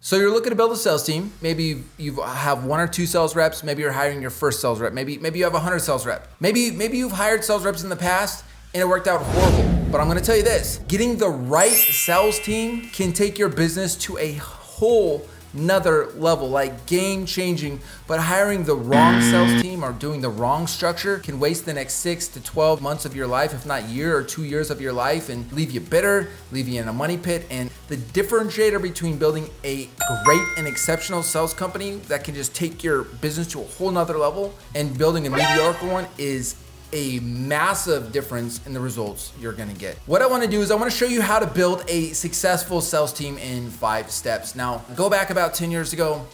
So you're looking to build a sales team. Maybe you have 1 or 2 sales reps. Maybe you're hiring your first sales rep. Maybe you have 100 sales reps. Maybe you've hired sales reps in the past and it worked out horrible. But I'm gonna tell you this, getting the right sales team can take your business to a whole another level, like game changing. But hiring the wrong sales team or doing the wrong structure can waste the next 6 to 12 months of your life, if not year or 2 years of your life, and leave you bitter, leave you in a money pit. And the differentiator between building a great and exceptional sales company that can just take your business to a whole nother level and building a mediocre one is a massive difference in the results you're gonna get. What I wanna do is I wanna show you how to build a successful sales team in 5 steps. Now, go back about 10 years ago,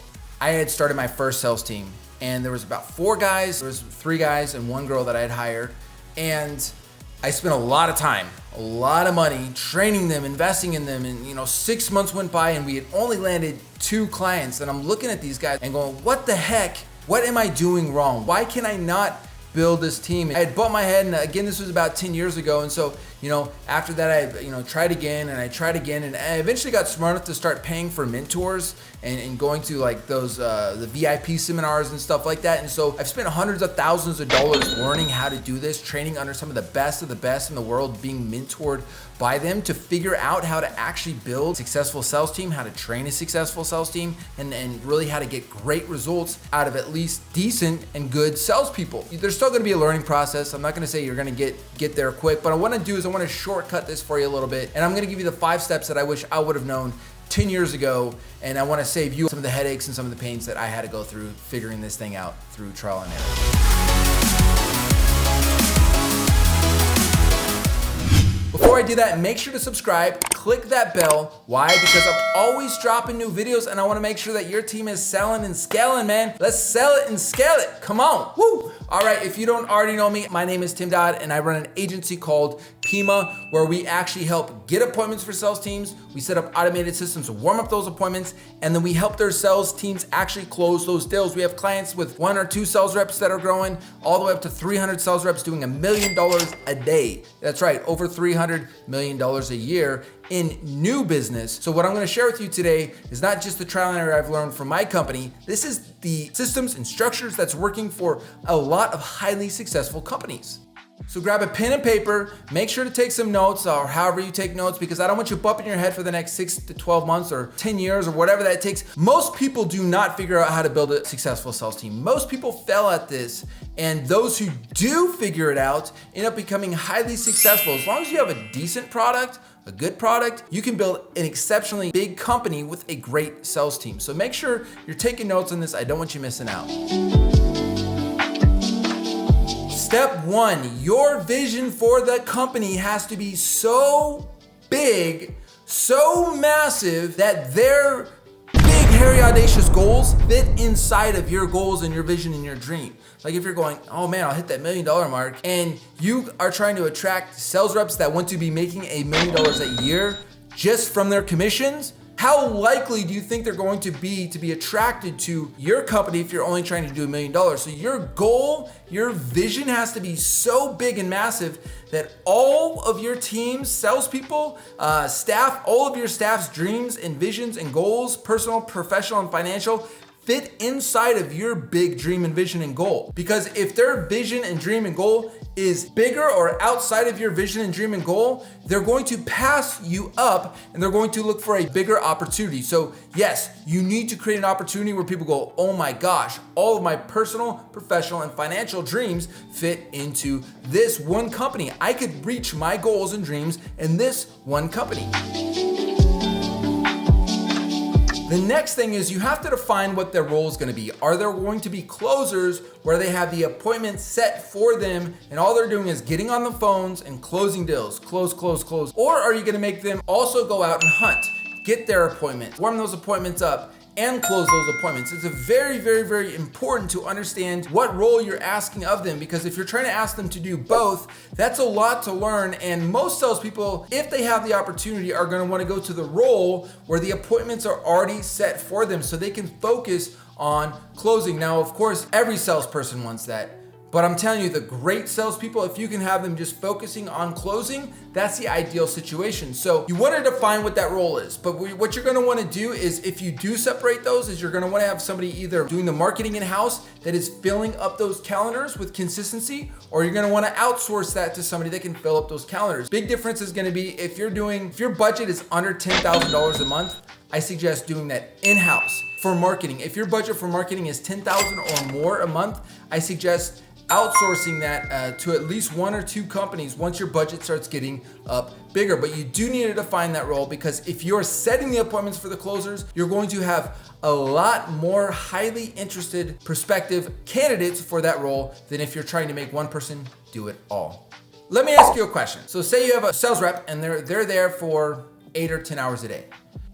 I had started my first sales team and there was about 4 guys, there was 3 guys and 1 girl that I had hired. And I spent a lot of time, a lot of money training them, investing in them. And 6 months went by and we had only landed 2 clients. And I'm looking at these guys and going, what the heck? What am I doing wrong? Why can I not build this team? I had bumped my head, and again, this was about 10 years ago. And so, after that, I tried again and I tried again, and I eventually got smart enough to start paying for mentors and going to like those the VIP seminars and stuff like that. And so I've spent hundreds of thousands of dollars learning how to do this, training under some of the best in the world, being mentored by them to figure out how to actually build a successful sales team, how to train a successful sales team, and really how to get great results out of at least decent and good salespeople. There's still gonna be a learning process. I'm not gonna say you're gonna get there quick, but what I wanna do is I wanna shortcut this for you a little bit, and I'm gonna give you the 5 steps that I wish I would have known 10 years ago, and I wanna save you some of the headaches and some of the pains that I had to go through figuring this thing out through trial and error. Before I do that, make sure to subscribe, click that bell. Why? Because I'm always dropping new videos and I wanna make sure that your team is selling and scaling, man. Let's sell it and scale it, come on, woo! All right, if you don't already know me, my name is Tim Dodd and I run an agency called Pima, where we actually help get appointments for sales teams. We set up automated systems to warm up those appointments, and then we help their sales teams actually close those deals. We have clients with 1 or 2 sales reps that are growing, all the way up to 300 sales reps doing $1 million a day. That's right, over $300 million a year in new business. So what I'm gonna share with you today is not just the trial and error I've learned from my company. This is the systems and structures that's working for a lot of highly successful companies. So grab a pen and paper, make sure to take some notes or however you take notes, because I don't want you bumping your head for the next 6 to 12 months or 10 years or whatever that takes. Most people do not figure out how to build a successful sales team. Most people fail at this, and those who do figure it out end up becoming highly successful. As long as you have a decent product, a good product, you can build an exceptionally big company with a great sales team. So make sure you're taking notes on this. I don't want you missing out. Step 1, your vision for the company has to be so big, so massive that their big, hairy, audacious goals fit inside of your goals and your vision and your dream. Like if you're going, oh man, I'll hit that $1 million mark, and you are trying to attract sales reps that want to be making $1 million a year just from their commissions, how likely do you think they're going to be attracted to your company if you're only trying to do $1 million? So your goal, your vision has to be so big and massive that all of your team's salespeople, staff, all of your staff's dreams and visions and goals, personal, professional, and financial, fit inside of your big dream and vision and goal. Because if their vision and dream and goal is bigger or outside of your vision and dream and goal, they're going to pass you up and they're going to look for a bigger opportunity. So yes, you need to create an opportunity where people go, oh my gosh, all of my personal, professional, and financial dreams fit into this one company. I could reach my goals and dreams in this one company. The next thing is you have to define what their role is going to be. Are there going to be closers where they have the appointment set for them and all they're doing is getting on the phones and closing deals, close. Or are you going to make them also go out and hunt, get their appointments, warm those appointments up, and close those appointments? It's a very, very, very important to understand what role you're asking of them, because if you're trying to ask them to do both, that's a lot to learn. And most salespeople, if they have the opportunity, are going to want to go to the role where the appointments are already set for them so they can focus on closing. Now, of course, every salesperson wants that, But I'm telling you, the great salespeople, if you can have them just focusing on closing, that's the ideal situation. So you want to define what that role is. But what you're going to want to do is, if you do separate those, is you're going to want to have somebody either doing the marketing in-house that is filling up those calendars with consistency, or you're going to want to outsource that to somebody that can fill up those calendars. Big difference is going to be if your budget is under $10,000 a month, I suggest doing that in-house for marketing. If your budget for marketing is $10,000 or more a month, I suggest outsourcing that to at least 1 or 2 companies once your budget starts getting up bigger. But you do need to define that role, because if you're setting the appointments for the closers, you're going to have a lot more highly interested prospective candidates for that role than if you're trying to make one person do it all. Let me ask you a question. So say you have a sales rep and they're there for 8 or 10 hours a day.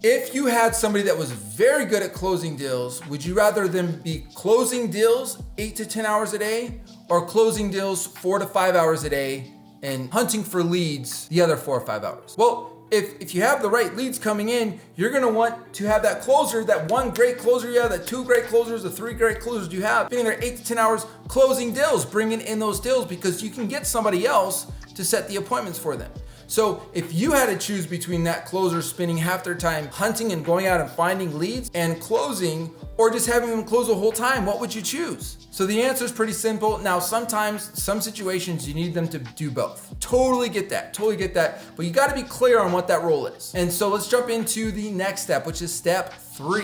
If you had somebody that was very good at closing deals, would you rather them be closing deals 8 to 10 hours a day, or closing deals 4 to 5 hours a day and hunting for leads the other 4 or 5 hours? Well, if you have the right leads coming in, you're gonna want to have that closer, that one great closer you have, that 2 great closers, the 3 great closers you have, being there 8 to 10 hours closing deals, bringing in those deals, because you can get somebody else to set the appointments for them. So if you had to choose between that closer spending half their time hunting and going out and finding leads and closing, or just having them close the whole time, what would you choose? So the answer is pretty simple. Now, sometimes, some situations, you need them to do both. Totally get that, but you gotta be clear on what that role is. And so let's jump into the next step, which is step 3.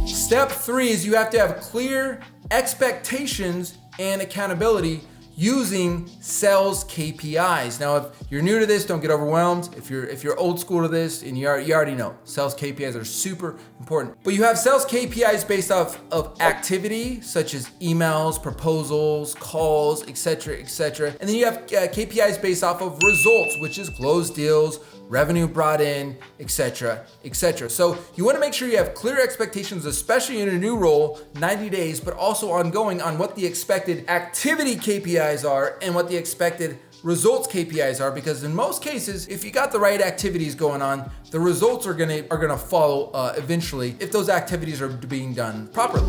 Step 3 is you have to have clear expectations and accountability using sales KPIs. Now, if you're new to this, don't get overwhelmed. If you're old school to this, and you already know, sales KPIs are super important. But you have sales KPIs based off of activity, such as emails, proposals, calls, etc., etc. And then you have KPIs based off of results, which is closed deals, revenue brought in, etc., etc. So you want to make sure you have clear expectations, especially in a new role, 90 days, but also ongoing, on what the expected activity KPIs are and what the expected results KPIs are, because in most cases, if you got the right activities going on, the results are gonna follow eventually if those activities are being done properly.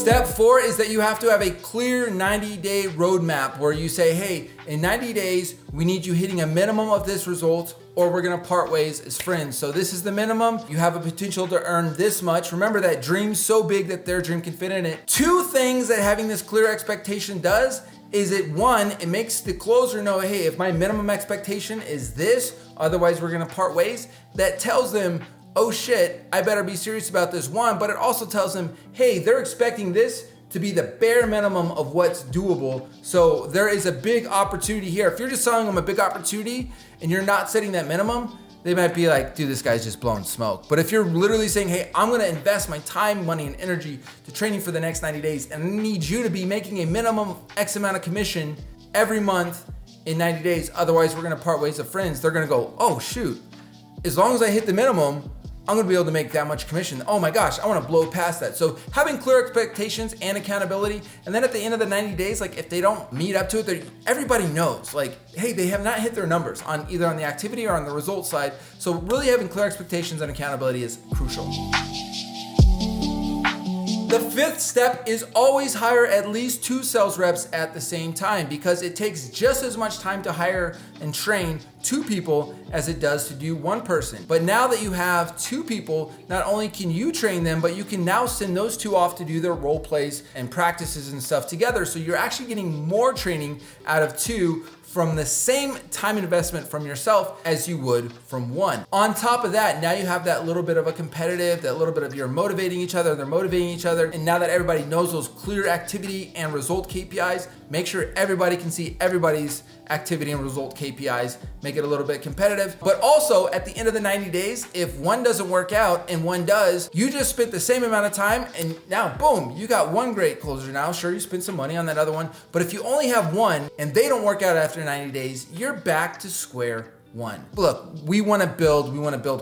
Step 4 is that you have to have a clear 90-day roadmap where you say, hey, in 90 days, we need you hitting a minimum of this result, or we're gonna part ways as friends. So this is the minimum. You have a potential to earn this much. Remember that dream's so big that their dream can fit in it. 2 things that having this clear expectation does is it, 1, it makes the closer know, hey, if my minimum expectation is this, otherwise we're gonna part ways. That tells them, oh shit, I better be serious about this, 1, but it also tells them, hey, they're expecting this to be the bare minimum of what's doable. So there is a big opportunity here. If you're just selling them a big opportunity and you're not setting that minimum, they might be like, dude, this guy's just blowing smoke. But if you're literally saying, hey, I'm gonna invest my time, money, and energy to training for the next 90 days, and I need you to be making a minimum X amount of commission every month in 90 days, otherwise we're gonna part ways of friends, they're gonna go, oh shoot, as long as I hit the minimum, I'm gonna be able to make that much commission. Oh my gosh, I wanna blow past that. So having clear expectations and accountability, and then at the end of the 90 days, like if they don't meet up to it, everybody knows, like, hey, they have not hit their numbers on either on the activity or on the result side. So really having clear expectations and accountability is crucial. The 5th step is always hire at least 2 sales reps at the same time, because it takes just as much time to hire and train 2 people as it does to do 1 person. But now that you have 2 people, not only can you train them, but you can now send those 2 off to do their role plays and practices and stuff together. So you're actually getting more training out of 2 from the same time investment from yourself as you would from 1. On top of that, now you have that little bit of a competitive, that little bit of you're motivating each other, they're motivating each other. And now that everybody knows those clear activity and result KPIs, make sure everybody can see everybody's activity and result KPIs, make it a little bit competitive. But also at the end of the 90 days, if 1 doesn't work out and 1 does, you just spent the same amount of time and now boom, you got 1 great closer now. Sure, you spent some money on that other one, but if you only have 1 and they don't work out after 90 days, you're back to square 1. Look, we wanna build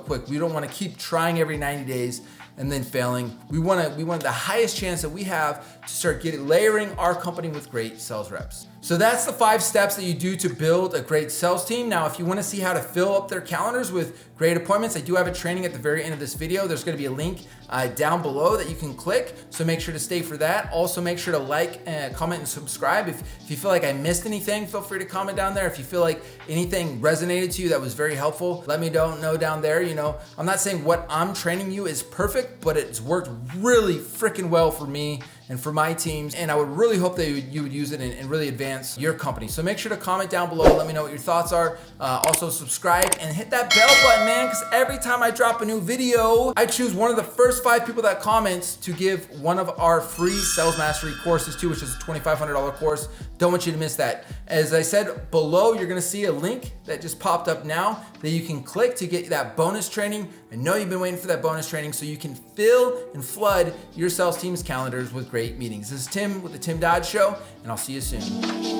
quick. We don't wanna keep trying every 90 days and then failing. We want the highest chance that we have to start layering our company with great sales reps. So that's the 5 steps that you do to build a great sales team. Now, if you want to see how to fill up their calendars with great appointments, I do have a training at the very end of this video. There's going to be a link down below that you can click. So make sure to stay for that. Also, make sure to like, comment, and subscribe. If you feel like I missed anything, feel free to comment down there. If you feel like anything resonated to you that was very helpful, let me know down there. You know, I'm not saying what I'm training you is perfect, but it's worked really freaking well for me and for my teams. And I would really hope that you would use it and really advance your company. So make sure to comment down below. Let me know what your thoughts are. Also subscribe and hit that bell button, man, because every time I drop a new video, I choose one of the first 5 people that comments to give one of our free sales mastery courses to, which is a $2,500 course. Don't want you to miss that. As I said below, you're gonna see a link that just popped up now that you can click to get that bonus training. I know you've been waiting for that bonus training so you can fill and flood your sales team's calendars with great meetings. This is Tim with the Tim Dodd Show, and I'll see you soon.